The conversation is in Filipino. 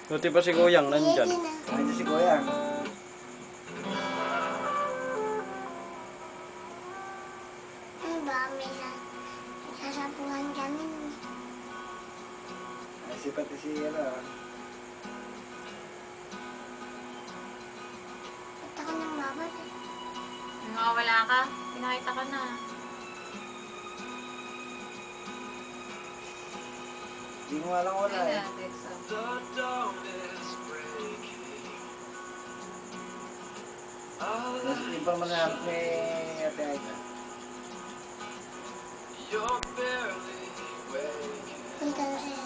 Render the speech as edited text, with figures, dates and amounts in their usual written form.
Buti pa si Kuyang nandyan. Nandiyan si Kuya. Ano ba? May sasapuhan kami. Ay, si pati si ano. Ba't ako nang babat eh? Nakawala ka? Pinakita ka na. Hindi mo nga lang wala eh. Ayan, Dexa. Mas iba man nahanap ni Ate Aida. Punta na siya